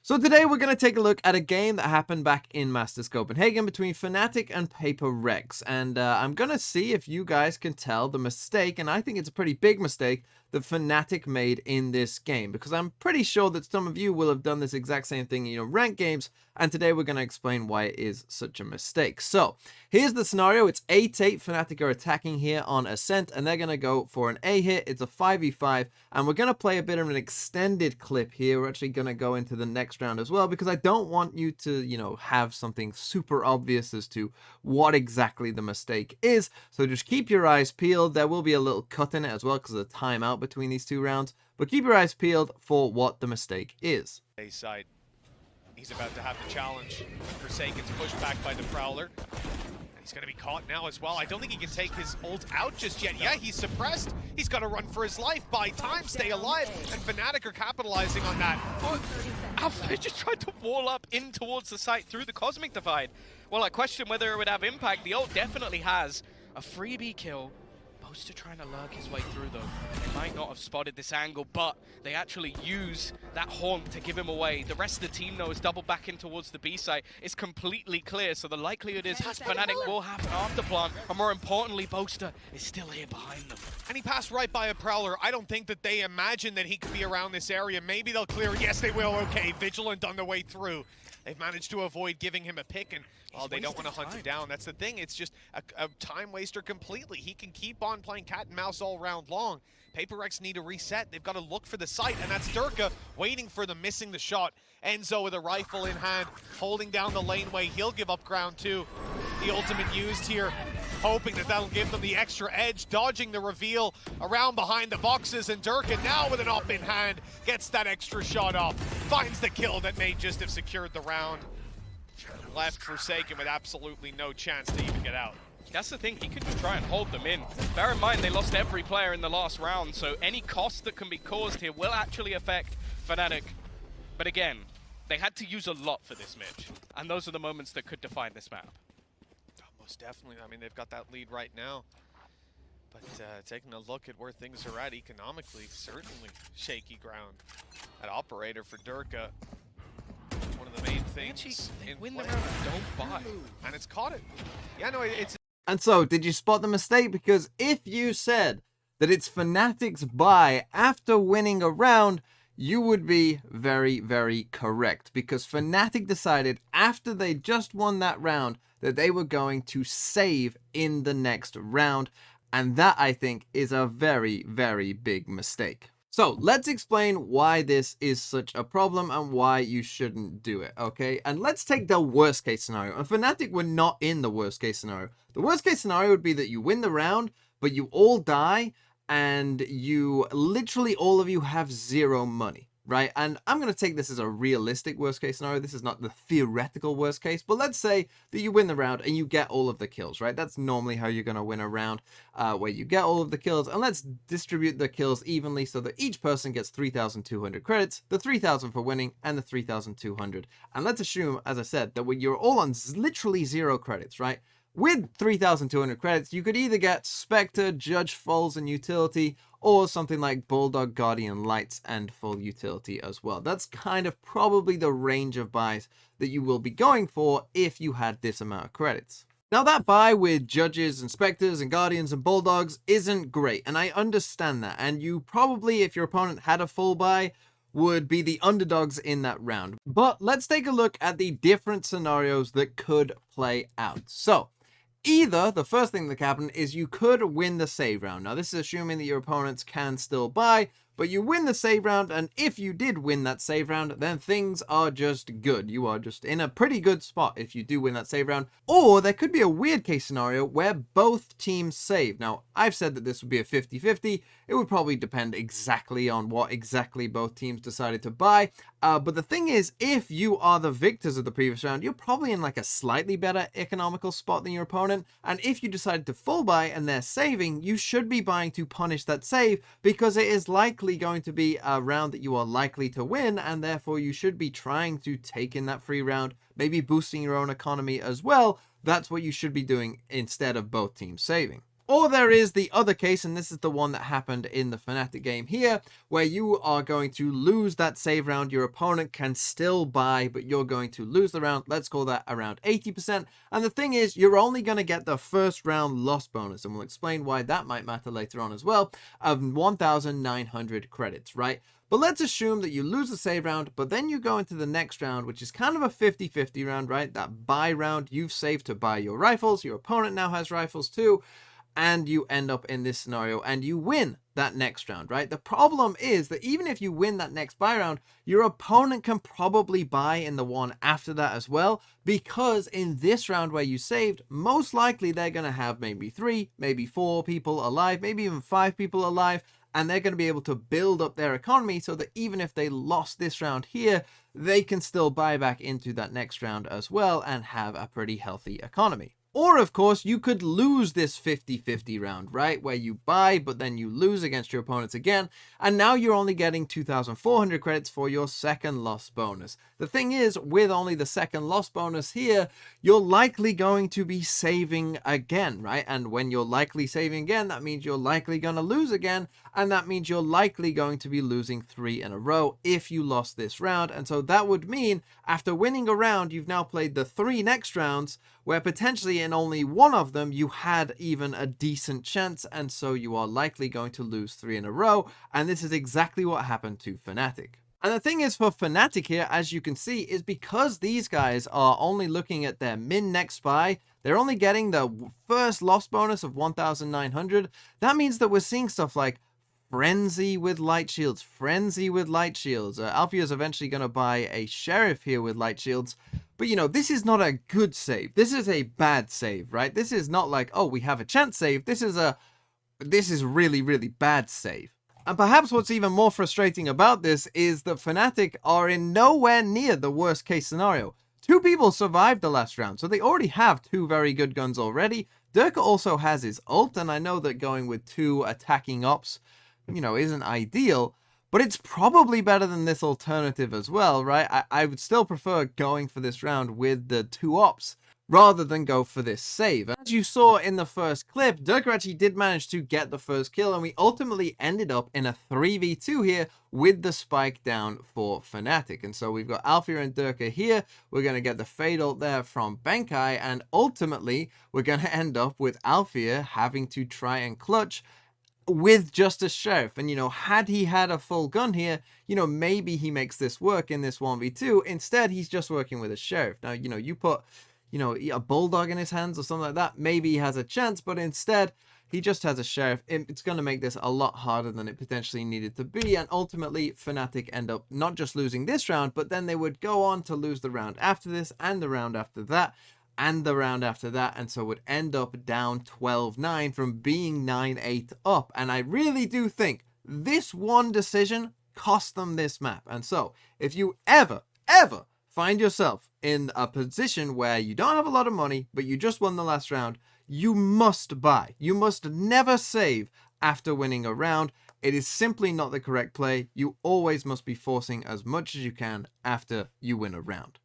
So today we're going to take a look at a game that happened back in Masters Copenhagen between Fnatic and Paper Rex, and I'm going to see if you guys can tell the mistake, and I think it's a pretty big mistake, that Fnatic made in this game, because I'm pretty sure that some of you will have done this exact same thing in ranked games, and today we're going to explain why it is such a mistake. So here's the scenario. It's 8-8. Fnatic are attacking here on Ascent, and they're going to go for an A hit. It's a 5v5, and we're going to play a bit of an extended clip here. We're actually going to go into the next round as well, because I don't want you to, have something super obvious as to what exactly the mistake is. So just keep your eyes peeled. There will be a little cut in it as well, because of the timeout between these two rounds, but keep your eyes peeled for what the mistake is. A side. He's about to have the challenge. Forsaken's pushed back by the Prowler. He's going to be caught now as well. I don't think he can take his ult out just yet. Yeah, he's suppressed. He's got to run for his life. Buy time, stay alive. And Fnatic are capitalizing on that. But Alpha just tried to wall up in towards the site through the Cosmic Divide. Well, I question whether it would have impact. The ult definitely has a freebie kill. Boaster trying to lurk his way through though. They might not have spotted this angle, but they actually use that haunt to give him away. The rest of the team though is double back in towards the B site. It's completely clear, so the likelihood is Fnatic will have an afterplant, and more importantly, Boaster is still here behind them. And he passed right by a Prowler. I don't think that they imagine that he could be around this area. Maybe they'll clear it. Yes, they will. Okay, Vigilant on the way through. They've managed to avoid giving him a pick, and they don't want to hunt him down. That's the thing. It's just a time waster completely. He can keep on playing cat and mouse all round long. Paper Rex need a reset. They've got to look for the site, and that's Durka waiting for them, missing the shot. Enzo with a rifle in hand, holding down the laneway. He'll give up ground too. The ultimate used here, hoping that that'll give them the extra edge, dodging the reveal around behind the boxes, and Durka now with an up in hand gets that extra shot off, finds the kill that may just have secured the round. Left Forsaken with absolutely no chance to even get out. That's the thing, he could just try and hold them in. Bear in mind, they lost every player in the last round, so any cost that can be caused here will actually affect Fnatic. But again, they had to use a lot for this, Mitch, and those are the moments that could define this map. Most definitely. I mean, they've got that lead right now. But taking a look at where things are at economically, certainly shaky ground. That operator for Durka, one of the main things. They win the round, don't buy. And it's caught it. Yeah, no, it's... And so, did you spot the mistake? Because if you said that it's Fnatic's buy after winning a round, you would be very, very correct. Because Fnatic decided after they just won that round that they were going to save in the next round. And that, I think, is a very, very big mistake. So let's explain why this is such a problem and why you shouldn't do it, okay? And let's take the worst case scenario. And Fnatic were not in the worst case scenario. The worst case scenario would be that you win the round, but you all die, and you literally all of you have zero money, right? And I'm going to take this as a realistic worst case scenario. This is not the theoretical worst case, but let's say that you win the round and you get all of the kills, right? That's normally how you're going to win a round, where you get all of the kills, and let's distribute the kills evenly so that each person gets 3,200 credits, the 3,000 for winning and the 3,200. And let's assume, as I said, that when you're all on literally 0 credits, right? With 3,200 credits, you could either get Spectre, Judge, Falls, and Utility, or something like Bulldog, Guardian, Lights, and full utility as well. That's kind of probably the range of buys that you will be going for if you had this amount of credits. Now that buy with Judges and Spectres and Guardians and Bulldogs isn't great, and I understand that, and you probably, if your opponent had a full buy, would be the underdogs in that round. But let's take a look at the different scenarios that could play out. So, either the first thing that can happen is you could win the save round. Now, this is assuming that your opponents can still buy, but you win the save round, and if you did win that save round, then things are just good. You are just in a pretty good spot if you do win that save round. Or there could be a weird case scenario where both teams save. Now, I've said that this would be a 50-50. It would probably depend exactly on what exactly both teams decided to buy. But the thing is, if you are the victors of the previous round, you're probably in like a slightly better economical spot than your opponent. And if you decided to full buy and they're saving, you should be buying to punish that save, because it is likely going to be a round that you are likely to win, and therefore you should be trying to take in that free round, maybe boosting your own economy as well. That's what you should be doing instead of both teams saving. Or there is the other case, and this is the one that happened in the Fnatic game here, where you are going to lose that save round. Your opponent can still buy, but you're going to lose the round. Let's call that around 80%. And the thing is, you're only going to get the first round loss bonus, and we'll explain why that might matter later on as well, of 1,900 credits, right? But let's assume that you lose the save round, but then you go into the next round, which is kind of a 50-50 round, right? That buy round, you've saved to buy your rifles. Your opponent now has rifles too. And you end up in this scenario and you win that next round, right? The problem is that even if you win that next buy round, your opponent can probably buy in the one after that as well, because in this round where you saved, most likely they're going to have maybe 3, maybe 4 people alive, maybe even 5 people alive, and they're going to be able to build up their economy so that even if they lost this round here, they can still buy back into that next round as well and have a pretty healthy economy. Or, of course, you could lose this 50-50 round, right? Where you buy, but then you lose against your opponents again. And now you're only getting 2,400 credits for your second loss bonus. The thing is, with only the second loss bonus here, you're likely going to be saving again, right? And when you're likely saving again, that means you're likely going to lose again. And that means you're likely going to be losing 3 in a row if you lost this round. And so that would mean after winning a round, you've now played the 3 next rounds where potentially in only one of them you had even a decent chance, and so you are likely going to lose 3 in a row, and this is exactly what happened to Fnatic. And the thing is for Fnatic here, as you can see, is because these guys are only looking at their min next buy, they're only getting the first loss bonus of 1,900, that means that we're seeing stuff like Frenzy with light shields, Frenzy with light shields. Alfia is eventually going to buy a Sheriff here with light shields. But, you know, this is not a good save. This is a bad save, right? This is not like, oh, we have a chance save. This is really, really bad save. And perhaps what's even more frustrating about this is that Fnatic are in nowhere near the worst case scenario. 2 people survived the last round, so they already have 2 very good guns already. Durka also has his ult, and I know that going with 2 attacking ops, you know, isn't ideal. But it's probably better than this alternative as well, right? I would still prefer going for this round with the 2 ops rather than go for this save. As you saw in the first clip, Durka actually did manage to get the first kill, and we ultimately ended up in a 3v2 here with the spike down for Fnatic. And so we've got Alfia and Durka here. We're going to get the fade ult there from Benkai, and ultimately we're going to end up with Alfia having to try and clutch with just a Sheriff. And, you know, had he had a full gun here, you know, maybe he makes this work in this 1v2. Instead, he's just working with a Sheriff. Now, you know, you put, you know, a Bulldog in his hands or something like that, maybe he has a chance, but instead, he just has a Sheriff. It's going to make this a lot harder than it potentially needed to be, and ultimately, Fnatic end up not just losing this round, but then they would go on to lose the round after this, and the round after that, and the round after that, and so would end up down 12-9 from being 9-8 up. And I really do think this one decision cost them this map. And so if you ever find yourself in a position where you don't have a lot of money, but you just won the last round, you must buy. You must never save after winning a round. It is simply not the correct play. You always must be forcing as much as you can after you win a round.